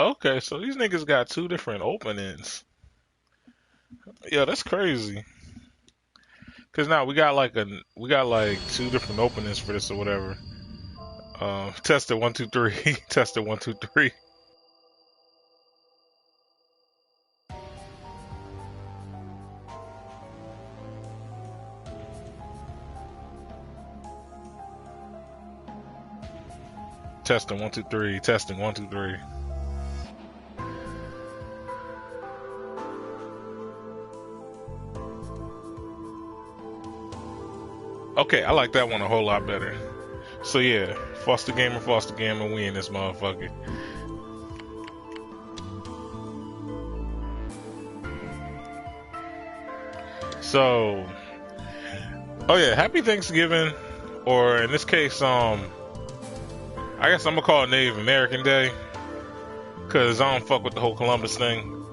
Okay, so these niggas got two different openings. Yeah, that's crazy. Cause now we got like two different openings for this or whatever. Tested 1 2 3. Tested 1 2 3. Testing 1 2 3. Testing 1 2 3. Okay, I like that one a whole lot better. So yeah, Foster Gamer, we in this motherfucker. So, oh yeah, happy Thanksgiving, or in this case, I guess I'm gonna call it Native American Day, cause I don't fuck with the whole Columbus thing.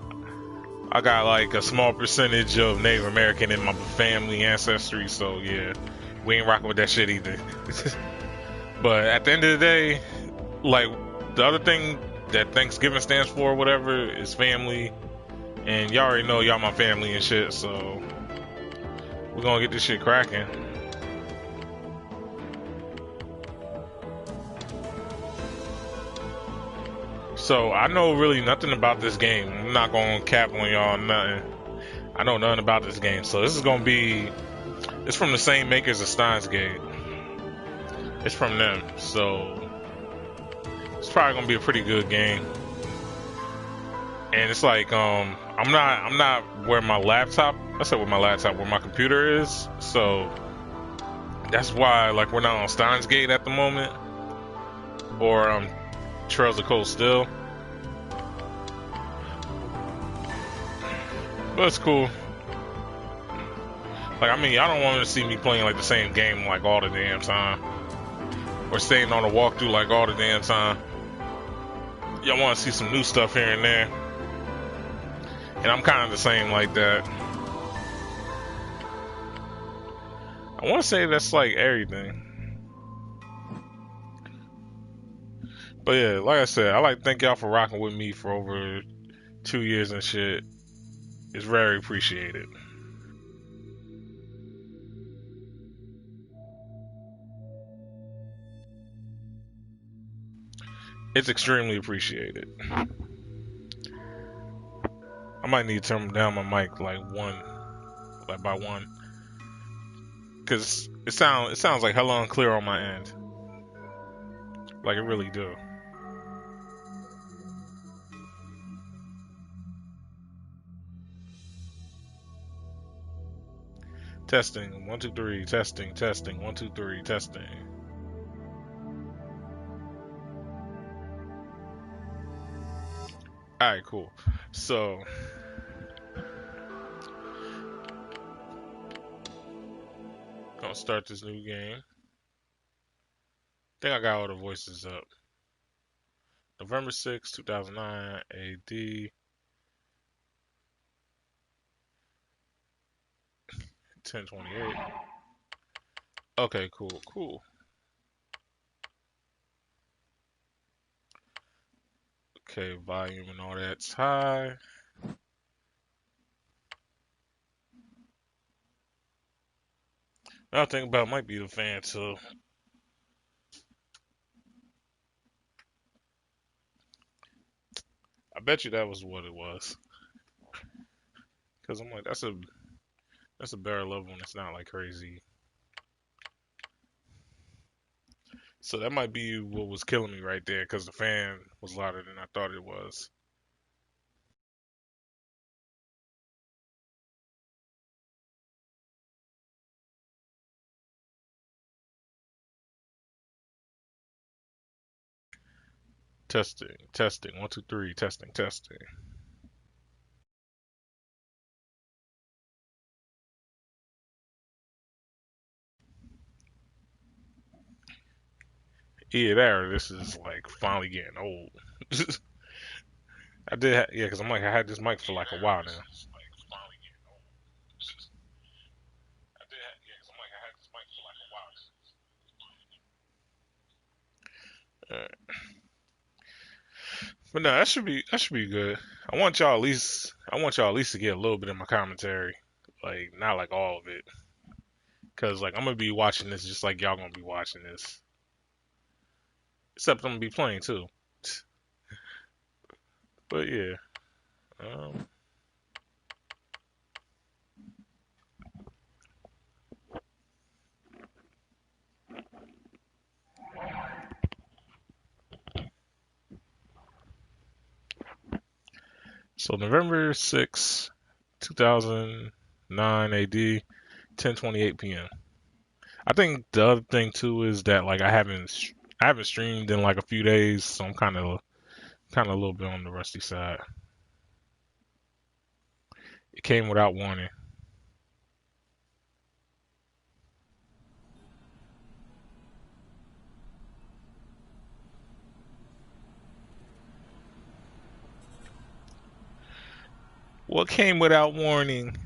I got like a small percentage of Native American in my family ancestry, so yeah, we ain't rocking with that shit either. But at the end of the day, like the other thing that Thanksgiving stands for, whatever, is family, and y'all already know y'all my family and shit, so we're gonna get this shit cracking. So I know really nothing about this game. I'm not gonna cap on y'all nothing. I know nothing about this game, so this is gonna be. It's from the same makers as Steins Gate. It's from them, so it's probably gonna be a pretty good game. And it's like I'm not where my laptop. I said where my laptop, where my computer is. So that's why like we're not on Steins Gate at the moment, or Trails of Cold Steel. But it's cool. Like, I mean, y'all don't want to see me playing like the same game like all the damn time, or staying on a walkthrough like all the damn time. Y'all want to see some new stuff here and there, and I'm kind of the same like that. I want to say that's like everything. But yeah, like I said, I like to thank y'all for rocking with me for over 2 years and shit. It's very appreciated. It's extremely appreciated. I might need to turn down my mic like by one, cause it sounds like hella unclear on my end. Like it really do. Testing 1 2 3. Testing 1 2 3. Testing. All right, cool. So gonna start this new game. I think I got all the voices up. November 6, 2009, AD 1028. Okay, cool. Okay, volume and all that's high. Another thing about it might be the fan too. I bet you that was what it was. Cause I'm like, that's a better level when it's not like crazy. So that might be what was killing me right there, cause the fan was louder than I thought it was. Testing. 1 2 3. Testing. Yeah, there. This is like finally getting old. Yeah, cause I'm like I had this mic for like a while now. But no, that should be good. I want y'all at least to get a little bit of my commentary, like not like all of it, cause like I'm gonna be watching this just like y'all gonna be watching this, except I'm gonna be playing too. But yeah, um, so November 6, 2009 AD, 10:28 p.m. I think the other thing too is that like I haven't streamed in like a few days, so I'm kind of a little bit on the rusty side. It came without warning. What came without warning?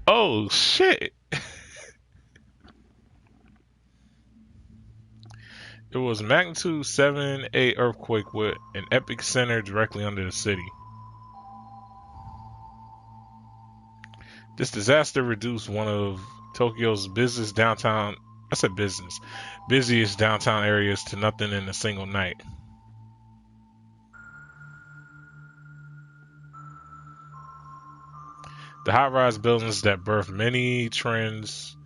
Oh shit! It was magnitude 7.8 earthquake with an epic center directly under the city. This disaster reduced one of Tokyo's busiest downtown I said business busiest downtown areas to nothing in a single night. The high-rise buildings that birthed many trends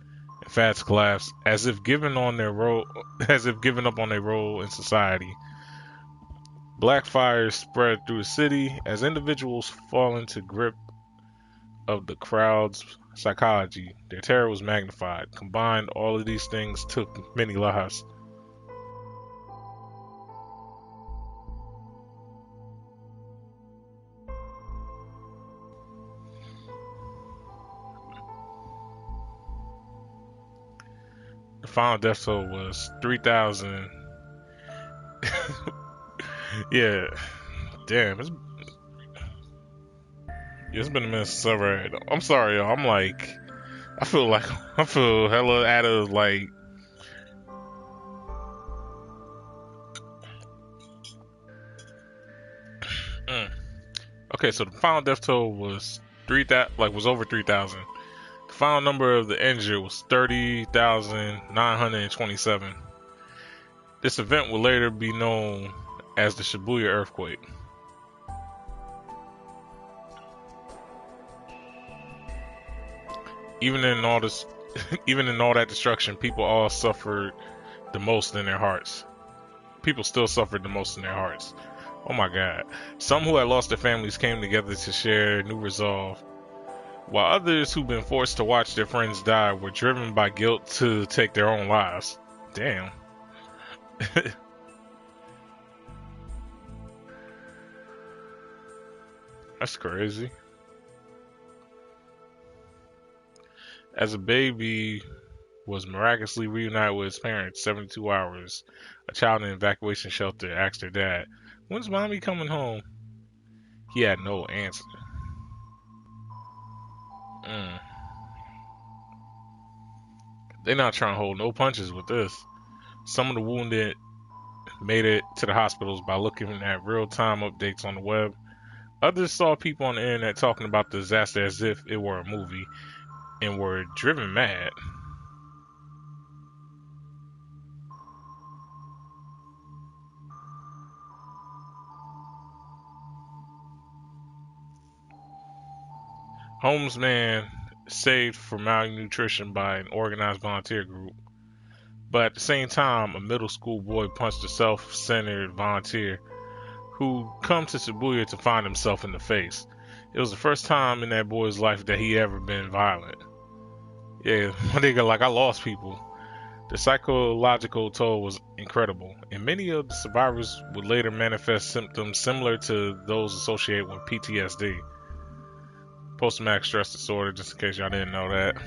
and fads collapsed as if given up on their role in society. Black fires spread through the city as individuals fall into grip of the crowd's psychology. Their terror was magnified. Combined, all of these things took many lives. The final death toll was 3,000. Yeah, damn, it's been a minute since I read. I'm sorry, y'all. I feel hella out of like. Mm. Okay, so the final death toll was 3,000, like was over 3,000. The final number of the injured was 30,927. This event would later be known as the Shibuya earthquake. Even in all this, even in all that destruction, people all suffered the most in their hearts. People still suffered the most in their hearts. Oh my God. Some who had lost their families came together to share new resolve, while others who'd been forced to watch their friends die were driven by guilt to take their own lives. Damn. That's crazy. As a baby was miraculously reunited with his parents 72 hours, a child in an evacuation shelter asked her dad, "When's mommy coming home?" He had no answer. Mm. They're not trying to hold no punches with this. Some of the wounded made it to the hospitals by looking at real-time updates on the web. Others saw people on the internet talking about the disaster as if it were a movie and were driven mad. Holmes man saved from malnutrition by an organized volunteer group. But at the same time, a middle school boy punched a self-centered volunteer who come to Shibuya to find himself in the face. It was the first time in that boy's life that he ever been violent. Yeah, my nigga, like I lost people. The psychological toll was incredible, and many of the survivors would later manifest symptoms similar to those associated with PTSD, post-traumatic stress disorder, just in case y'all didn't know that.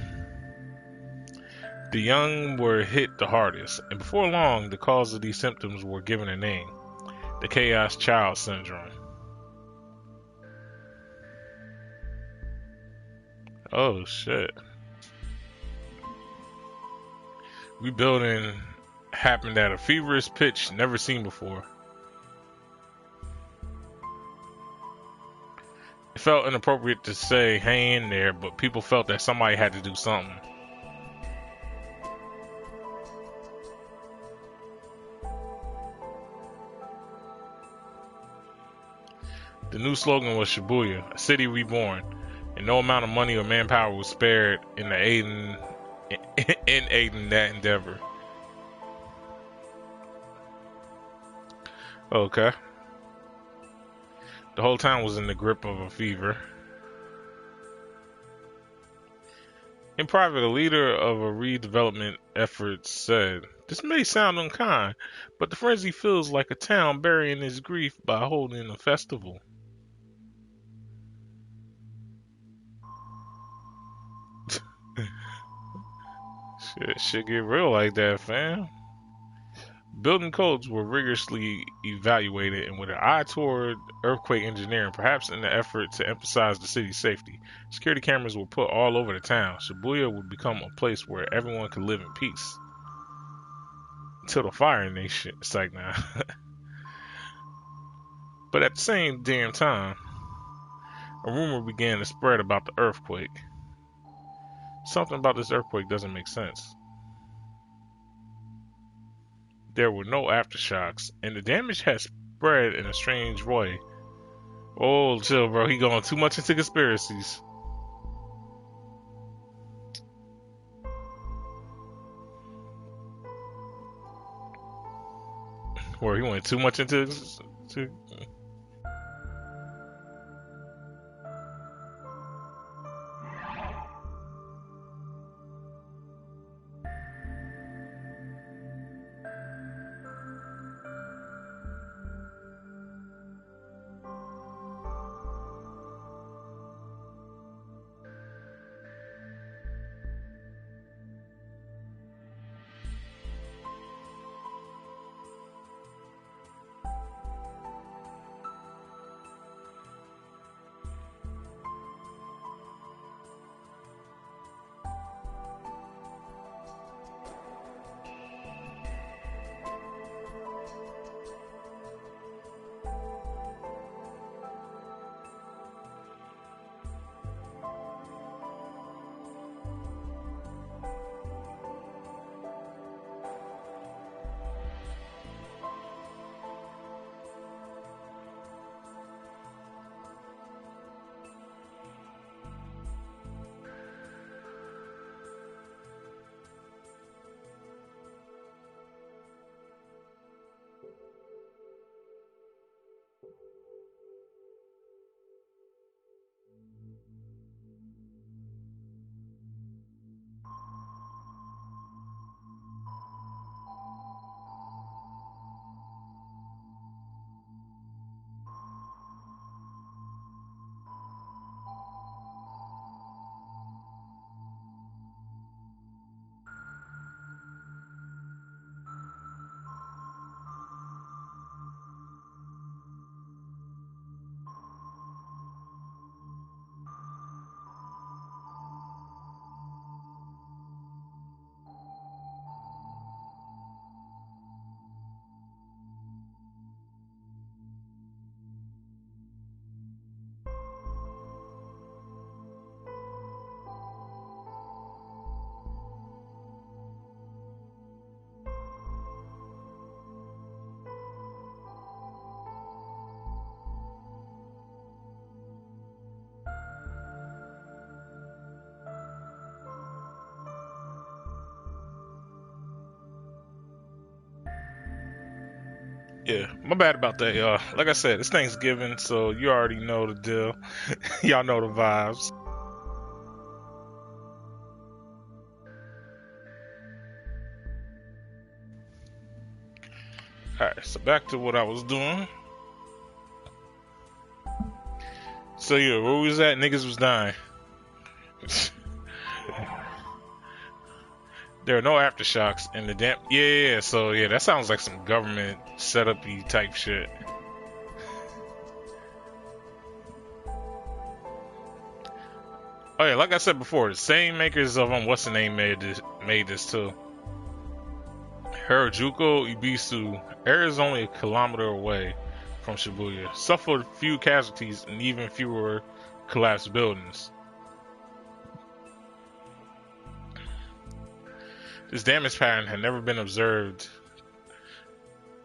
The young were hit the hardest, and before long, the cause of these symptoms were given a name: the Chaos Child Syndrome. Oh shit. Rebuilding happened at a feverish pitch never seen before. It felt inappropriate to say hang in there, but people felt that somebody had to do something. The new slogan was Shibuya, a city reborn, and no amount of money or manpower was spared in aiding that endeavor. Okay. The whole town was in the grip of a fever. In private, a leader of a redevelopment effort said, "This may sound unkind, but the frenzy feels like a town burying its grief by holding a festival." Shit get real like that, fam. Building codes were rigorously evaluated and with an eye toward earthquake engineering, perhaps in the effort to emphasize the city's safety. Security cameras were put all over the town. Shibuya would become a place where everyone could live in peace. Until the fire nation. It's like, nah. But at the same damn time, a rumor began to spread about the earthquake. Something about this earthquake doesn't make sense. There were no aftershocks, and the damage had spread in a strange way. Oh, chill, bro. He going too much into conspiracies. Where he went too much into... Yeah, my bad about that, y'all. Like I said, it's Thanksgiving, so you already know the deal. Y'all know the vibes. Alright, so back to what I was doing. So yeah, where we was at? Niggas was dying. There are no aftershocks in the damn... Yeah, so yeah, that sounds like some government setup-y type shit. Oh yeah, like I said before, the same makers of what's the name made this too. Harajuku Ibisu, air is only a kilometer away from Shibuya, suffered few casualties and even fewer collapsed buildings. This damage pattern had never been observed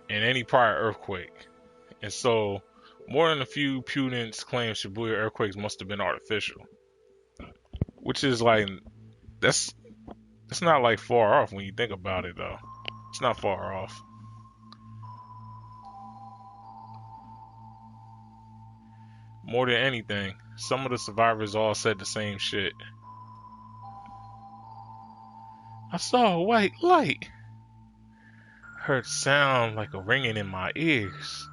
in any prior earthquake, and so more than a few pundits claim Shibuya earthquakes must have been artificial. Which is like, that's not like far off when you think about it though. It's not far off. More than anything, some of the survivors all said the same shit. I saw a white light. Heard sound like a ringing in my ears.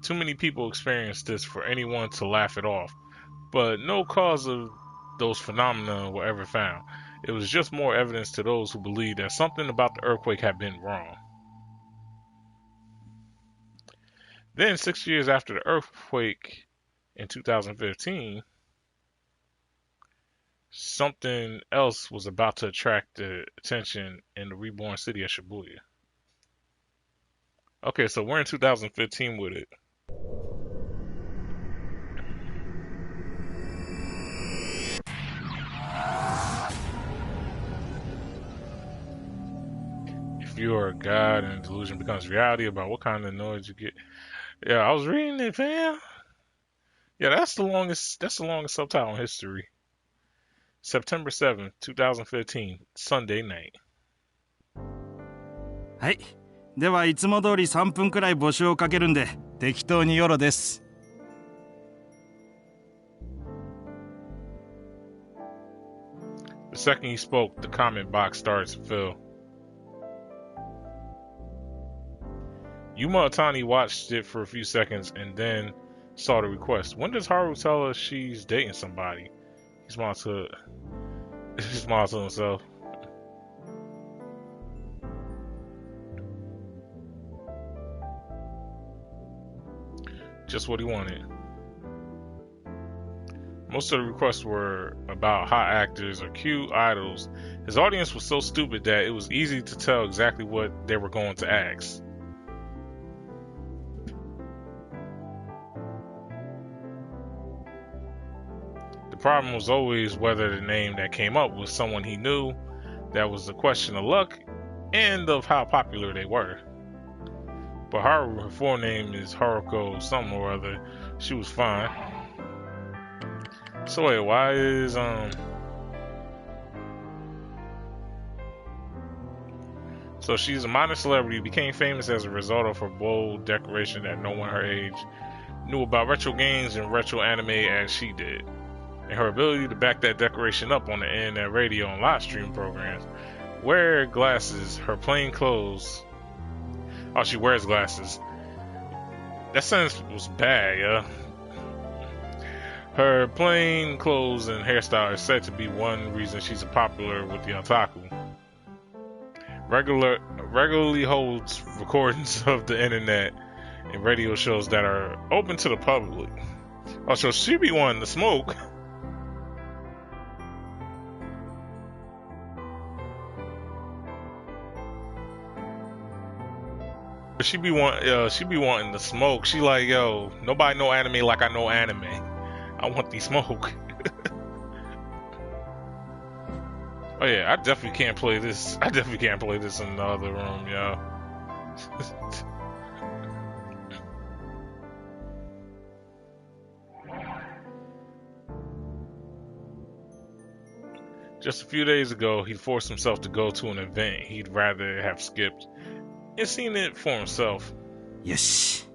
Too many people experienced this for anyone to laugh it off, but no cause of those phenomena were ever found. It was just more evidence to those who believed that something about the earthquake had been wrong. Then, 6 years after the earthquake in 2015, something else was about to attract the attention in the reborn city of Shibuya. Okay, so we're in 2015 with it. If you are a god and delusion becomes reality about what kind of noise you get. Yeah, I was reading it, fam. Yeah, that's the longest subtitle in history. September 7th, 2015, Sunday night. はい。ではいつも通り3分くらい募集をかけるんで適当によろです。The second he spoke, the comment box started to fill. Yuma Otani watched it for a few seconds and then saw the request. When does Haru tell us she's dating somebody? He smiled to himself. Just what he wanted. Most of the requests were about hot actors or cute idols. His audience was so stupid that it was easy to tell exactly what they were going to ask. The problem was always whether the name that came up was someone he knew. That was a question of luck and of how popular they were. But Haru, her full name is Haruko something or other. She was fine. So wait, why is So she's a minor celebrity, became famous as a result of her bold declaration that no one her age knew about retro games and retro anime as she did. And her ability to back that declaration up on the internet, radio, and live stream programs. Wear glasses, her plain clothes. Oh, she wears glasses. That sentence was bad, yeah. Her plain clothes and hairstyle is said to be one reason she's popular with the otaku. Regularly holds recordings of the internet and radio shows that are open to the public. Oh, so she be wanting to smoke. She be wanting to smoke. She like, yo, nobody know anime like I know anime. I want the smoke. Oh yeah, I definitely can't play this. I definitely can't play this in the other room, yo. Just a few days ago, he forced himself to go to an event he'd rather have skipped and seen it for himself. Yes.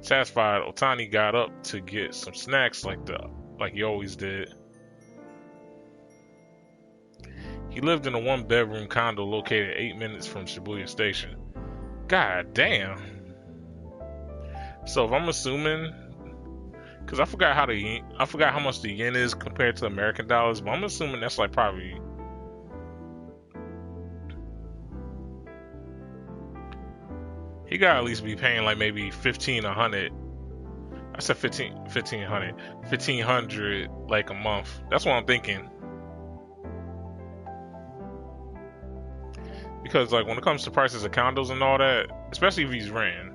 Satisfied, Otani got up to get some snacks like he always did. He lived in a one-bedroom condo located 8 minutes from Shibuya Station. God damn. So if I'm assuming, because I forgot how much the yen is compared to American dollars, but I'm assuming that's like probably. He gotta at least be paying like maybe 1,500. I said 1,500. 1,500 like a month. That's what I'm thinking. Because like when it comes to prices of condos and all that, especially if he's renting,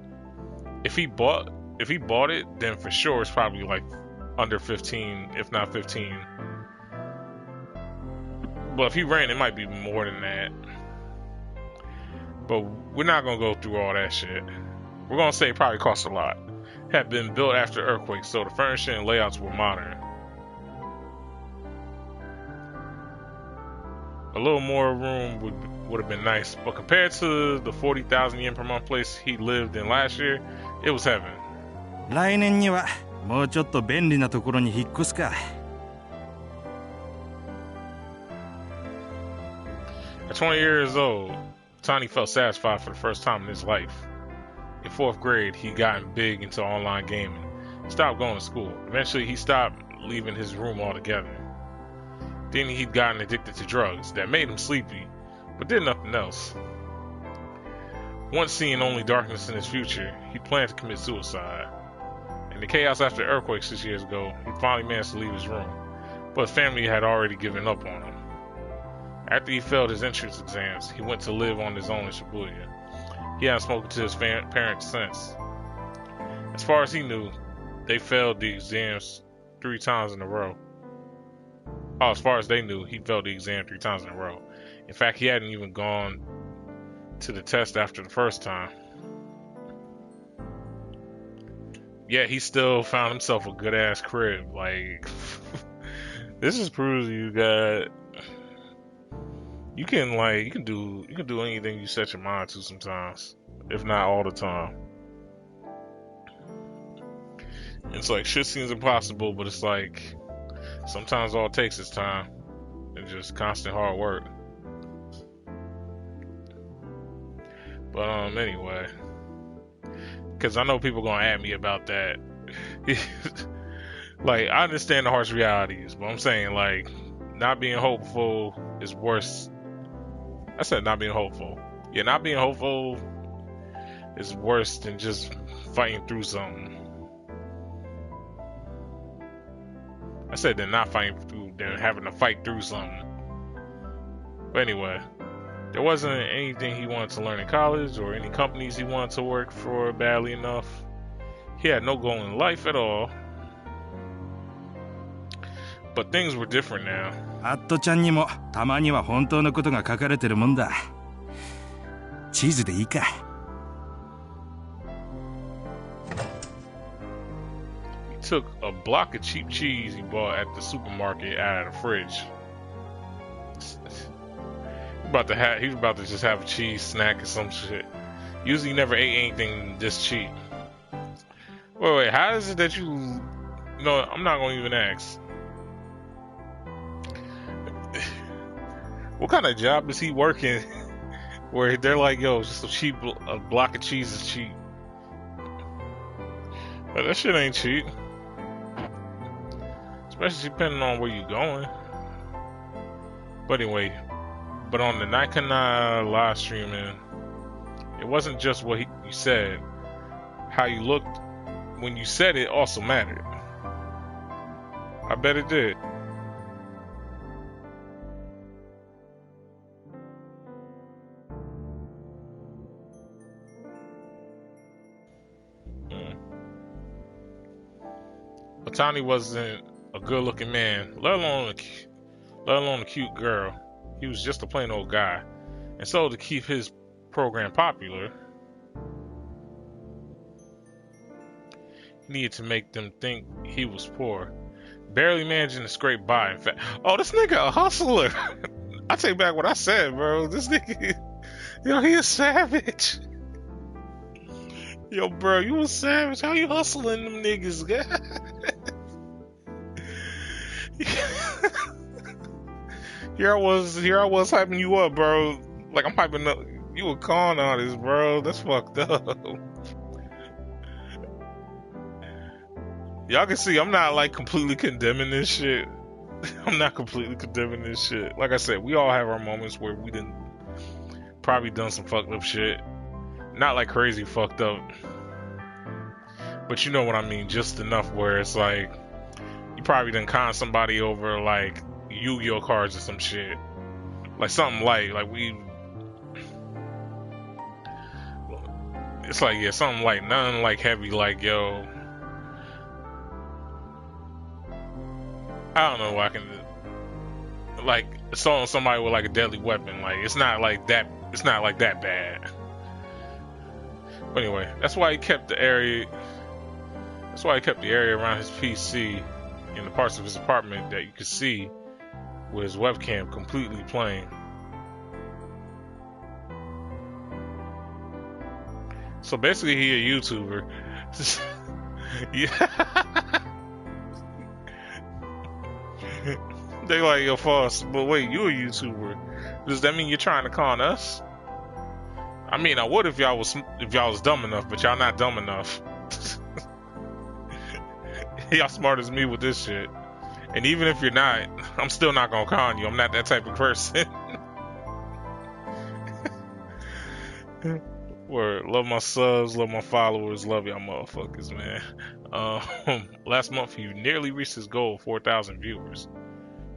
if he bought it, then for sure it's probably like under 15, if not 15. But if he rent, it might be more than that. But we're not gonna go through all that shit. We're gonna say it probably costs a lot. Had been built after earthquakes, so the furnishing and layouts were modern. A little more room would have been nice, but compared to the 40,000 yen per month place he lived in last year, it was heaven. 来年にはもうちょっと便利なところに引っ越すか。At 20 years old, Tani felt satisfied for the first time in his life. In 4th grade, he gotten big into online gaming. He stopped going to school. Eventually, he stopped leaving his room altogether. Then he'd gotten addicted to drugs that made him sleepy, but did nothing else. Once seeing only darkness in his future, he planned to commit suicide. In the chaos after the earthquake 6 years ago, he finally managed to leave his room, but his family had already given up on him. After he failed his entrance exams, he went to live on his own in Shibuya. He hadn't spoken to his parents since. As far as he knew, they failed the exams 3 times in a row. Oh, as far as they knew, he failed the exam 3 times in a row. In fact, he hadn't even gone to the test after the first time. Yet he still found himself a good ass crib. Like, this just proves you can do anything you set your mind to sometimes, if not all the time. It's like shit seems impossible, but it's like sometimes all it takes is time and just constant hard work. But anyway, because I know people gonna add me about that. Like, I understand the harsh realities, but I'm saying like not being hopeful is worse. I said not being hopeful. Yeah, not being hopeful is worse than just fighting through something. I said they're not fighting through, they're having to fight through something. But anyway, there wasn't anything he wanted to learn in college or any companies he wanted to work for badly enough. He had no goal in life at all. But things were different now. アットちゃんにもたまには本当のことが書かれてるもんだ。チーズでいいか。He took a block of cheap cheese he bought at the supermarket out of the fridge. He was about to just have a cheese snack or some shit. Usually he never ate anything this cheap. Wait, how is it that you... No, I'm not gonna even ask. What kind of job is he working where they're like, yo, just a block of cheese is cheap? But that shit ain't cheap. Especially depending on where you're going. But anyway, on the Naikana live streaming, it wasn't just what you said. How you looked when you said it also mattered. I bet it did. Otani wasn't a good-looking man, let alone a cute girl. He was just a plain old guy. And so to keep his program popular, he needed to make them think he was poor, barely managing to scrape by. In fact, oh, this nigga a hustler. I take back what I said, bro. This nigga, yo, he a savage. Yo, bro, you a savage. How you hustling them niggas, guy? Here I was hyping you up, bro. Like I'm hyping up. You a con artist, bro. That's fucked up. Y'all can see I'm not like completely condemning this shit. I'm not completely condemning this shit. Like I said, we all have our moments where we probably done some fucked up shit. Not like crazy fucked up, but you know what I mean. Just enough where it's like you probably done con somebody over like Yu-Gi-Oh cards or some shit, like something light. Like we, it's like yeah, something like nothing like heavy. Like yo, I don't know. I can like assaulting somebody with like a deadly weapon. Like it's not like that. It's not like that bad. But anyway, that's why he kept the area. That's why he kept the area around his PC and the parts of his apartment that you could see with his webcam completely playing. So basically, he a YouTuber. Yeah. They like, yo, Foss, but wait, you a YouTuber? Does that mean you're trying to con us? I mean, I would if y'all was dumb enough, but y'all not dumb enough. Y'all smart as me with this shit. And even if you're not, I'm still not gonna con you. I'm not that type of person. Word, love my subs, love my followers, love y'all motherfuckers, man. Last month he nearly reached his goal of 4,000 viewers.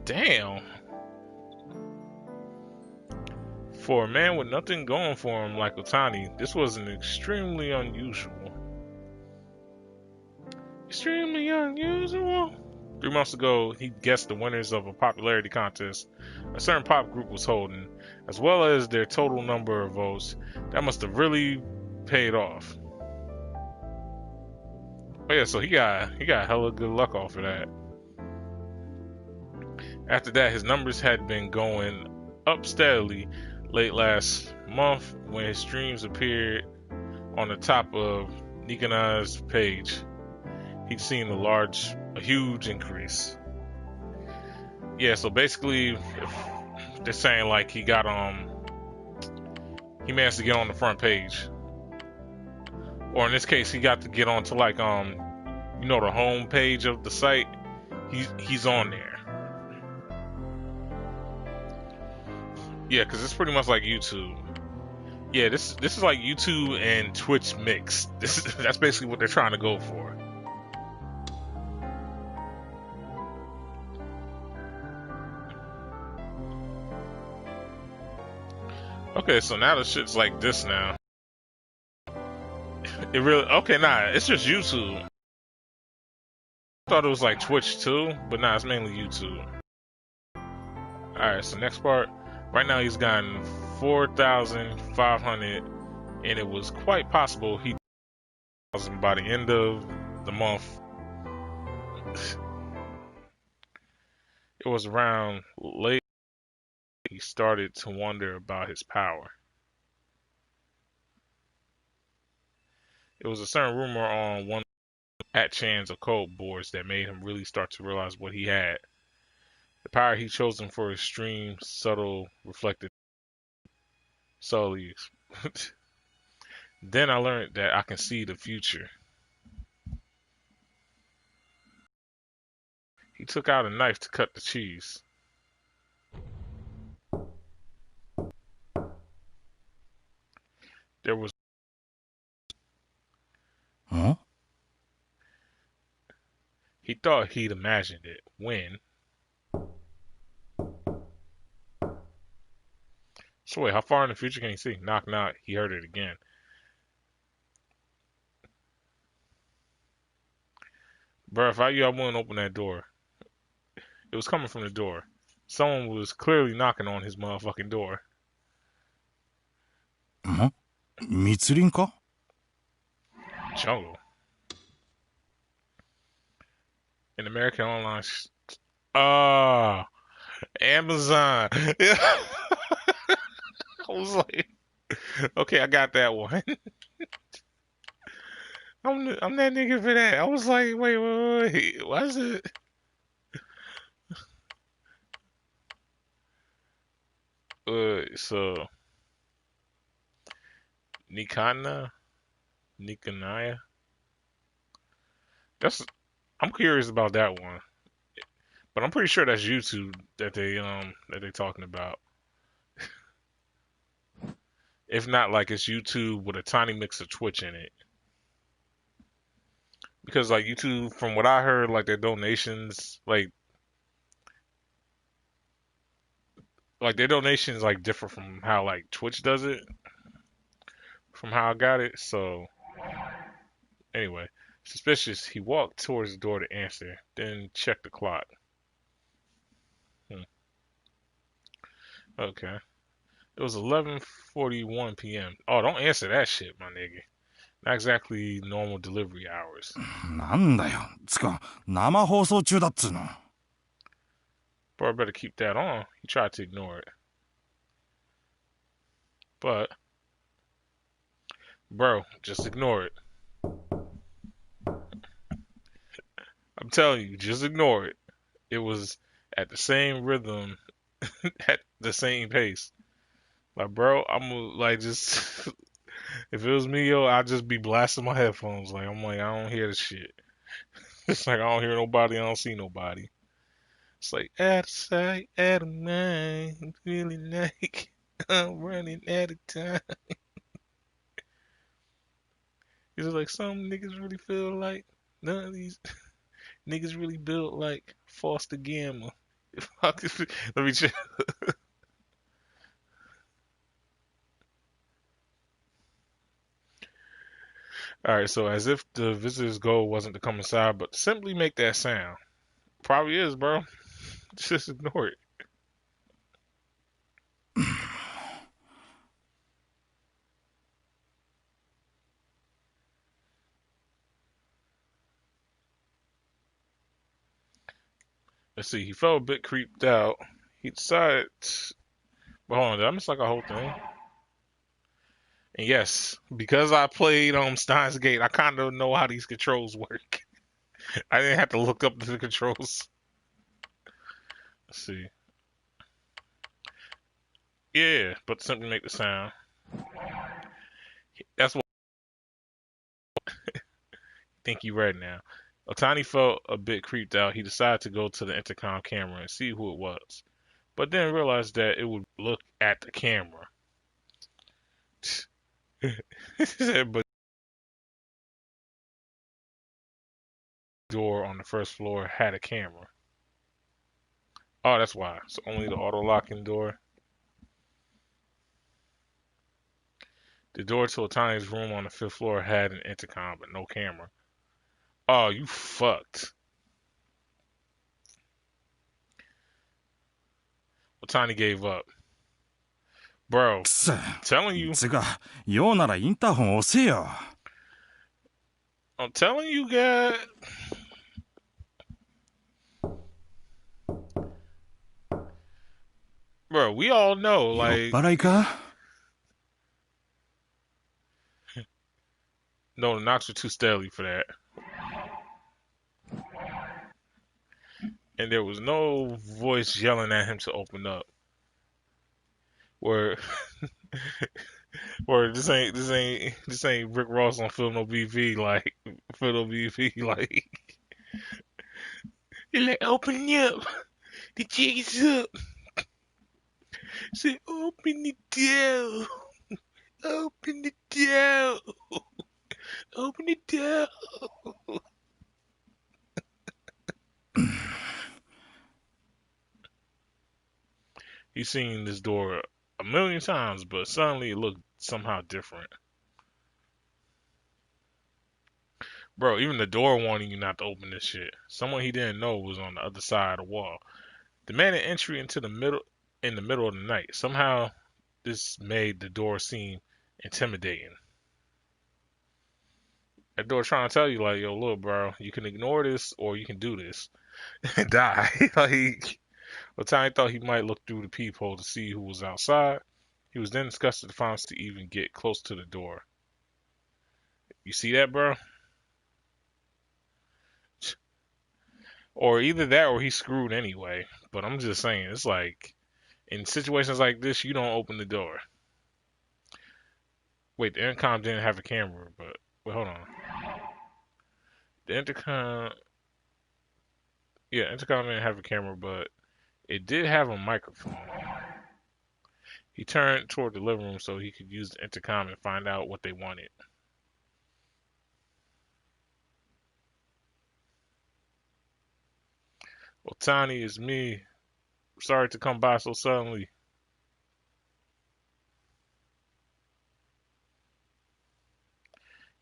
Damn. For a man with nothing going for him like Otani, this was an extremely unusual. Extremely unusual. 3 months ago, he guessed the winners of a popularity contest a certain pop group was holding, as well as their total number of votes. That must have really paid off. Oh yeah, so he got hella good luck off of that. After that, his numbers had been going up steadily. Late last month, when his streams appeared on the top of Nikana's page, he'd seen a huge increase. Yeah, so basically, they're saying like he managed to get on the front page, or in this case, he got to get onto like the home page of the site. He's on there. Yeah, because it's pretty much like YouTube. Yeah, this is like YouTube and Twitch mixed. That's basically what they're trying to go for. Okay, so now the shit's like this now. It really it's just YouTube. I thought it was like Twitch too, but nah, it's mainly YouTube. Alright, so next part. Right now he's gotten 4,500, and it was quite possible he by the end of the month. It was around late he started to wonder about his power. It was a certain rumor on one at Chan's occult boards that made him really start to realize what he had. The power he chosen for his stream, subtle, reflected subtly. Then I learned that I can see the future. He took out a knife to cut the cheese. There was. Huh? He thought he'd imagined it when. So wait, how far in the future can he see? Knock, knock. He heard it again. Bro, if I wouldn't open that door. It was coming from the door. Someone was clearly knocking on his motherfucking door. Huh? Mitsurin ka? Jungle. In American Online. Amazon. I was like, okay, I got that one. I'm that nigga for that. I was like, wait. What is it? So Nikanaya. I'm curious about that one, but I'm pretty sure that's YouTube that they talking about. If not, like it's YouTube with a tiny mix of Twitch in it. Because like YouTube, from what I heard, like their donations, like their donations like differ from how like Twitch does it, from how I got it. So anyway, suspicious. He walked towards the door to answer, then checked the clock. Hmm. Okay. It was 11:41 p.m. Oh, don't answer that shit, my nigga. Not exactly normal delivery hours. なんだよ。つか、生放送中だっつうの。Bro, better keep that on. He tried to ignore it. But, bro, just ignore it. I'm telling you, just ignore it. It was at the same rhythm, at the same pace. Like, bro, I'm like, just, if it was me, yo, I'd just be blasting my headphones. Like, I'm like, I don't hear the shit. It's like, I don't hear nobody, I don't see nobody. It's like, out of sight, out of mind, feeling like I'm running out of time. It's like, some niggas really feel like none of these niggas really built like Foster Gamma. Let me check. All right, so as if the visitor's goal wasn't to come inside, but to simply make that sound. Probably is, bro. Just ignore it. Let's see. He felt a bit creeped out. He decided. But hold on, did I miss like a whole thing? And yes, because I played Steins Gate, I kind of know how these controls work. I didn't have to look up the controls. Let's see. Yeah, but simply make the sound. That's what I think you read now. Otani felt a bit creeped out. He decided to go to the intercom camera and see who it was, but then realized that it would look at the camera. But the door on the first floor had a camera. Oh, that's why. So only the auto locking door. The door to Otani's room on the fifth floor had an intercom, but no camera. Oh, you fucked. Otani gave up. Bro, くそ。telling you. つか、用ならインターホン押せよ。I'm telling you, guys. Bro, we all know, 酔っ like, 払いか no, the knocks were too stealthy for that. And there was no voice yelling at him to open up. Where, where this ain't Rick Ross on Film No BV, like, Film No BV, like, you're like, open up. The jig is up. Say, open the door. Open the door. Open the door. He's seen this door a million times, but suddenly it looked somehow different. Bro, even the door warning you not to open this shit. Someone he didn't know was on the other side of the wall. Demanded entry into the middle in the middle of the night. Somehow this made the door seem intimidating. That door trying to tell you like, yo, look, bro, you can ignore this or you can do this and die. Like, Otani thought he might look through the peephole to see who was outside. He was then disgusted to find us to even get close to the door. You see that, bro? Or either that or he's screwed anyway. But I'm just saying, it's like, in situations like this, you don't open the door. Wait, the intercom didn't have a camera, but wait, hold on. The intercom, yeah, intercom didn't have a camera, but it did have a microphone. He turned toward the living room so he could use the intercom and find out what they wanted. Well, Tiny, it's me. Sorry to come by so suddenly.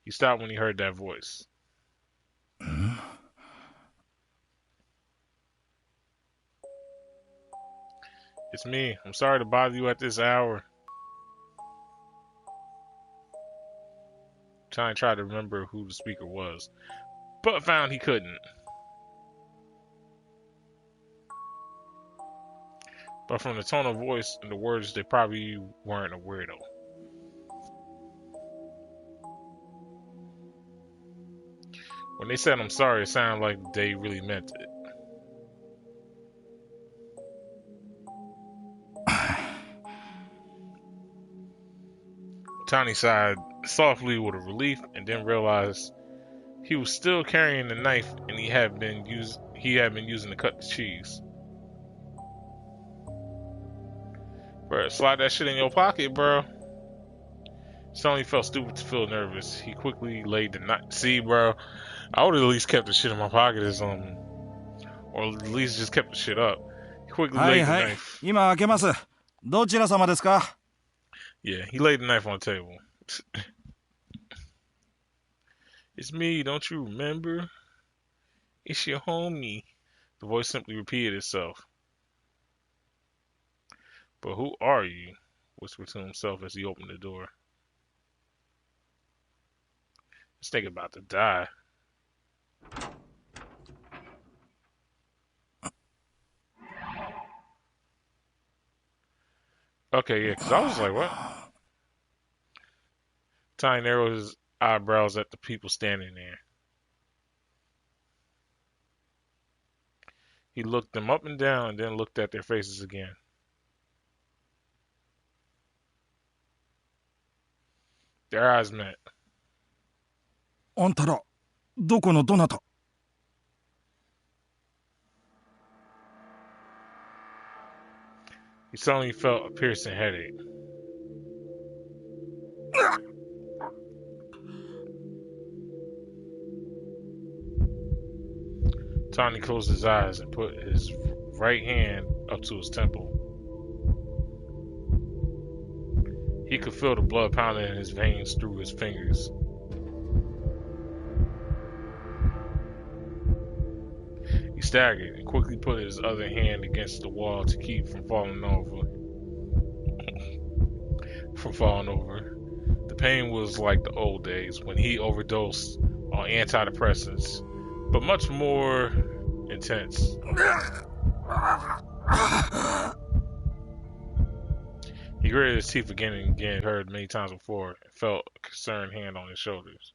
He stopped when he heard that voice. It's me. I'm sorry to bother you at this hour. Tiny tried to remember who the speaker was, but found he couldn't. But from the tone of voice and the words, they probably weren't a weirdo. When they said I'm sorry, it sounded like they really meant it. Tiny sighed softly with a relief and then realized he was still carrying the knife and he had been using to cut the cheese. Bro, slide that shit in your pocket, bro. Suddenly felt stupid to feel nervous. He quickly laid the knife. See, bro, I would have at least kept the shit in my pocket or something. Or at least just kept the shit up. He quickly laid the knife. 今開けます。どちら様ですか? Yeah, he laid the knife on the table. It's me, don't you remember? It's your homie. The voice simply repeated itself. But who are you? Whispered to himself as he opened the door. This nigga about to die. Okay, yeah, because I was like, what? Tiny narrowed his eyebrows at the people standing there. He looked them up and down and then looked at their faces again. Their eyes met. あんたら、どこのどなた? He suddenly felt a piercing headache. Tiny closed his eyes and put his right hand up to his temple. He could feel the blood pounding in his veins through his fingers. He staggered and quickly put his other hand against the wall to keep from falling over. The pain was like the old days when he overdosed on antidepressants, but much more intense. He gritted his teeth again and again, heard many times before, and felt a concerned hand on his shoulders.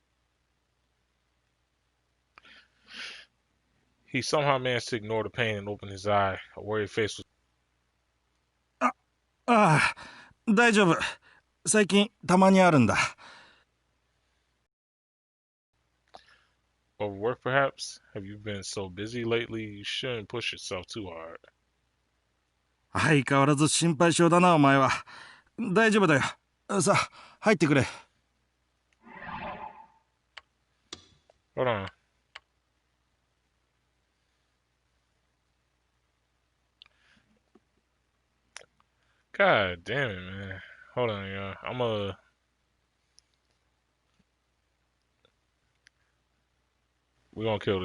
He somehow managed to ignore the pain and open his eye. A worried face was... 大丈夫。最近たまにあるんだ。Overwork, perhaps? Have you been so busy lately? You shouldn't push yourself too hard. 相変わらず心配性だな、お前は。大丈夫だよ。さあ、入ってくれ。Hold on. God damn it, man. Hold on, y'all. We're gonna kill this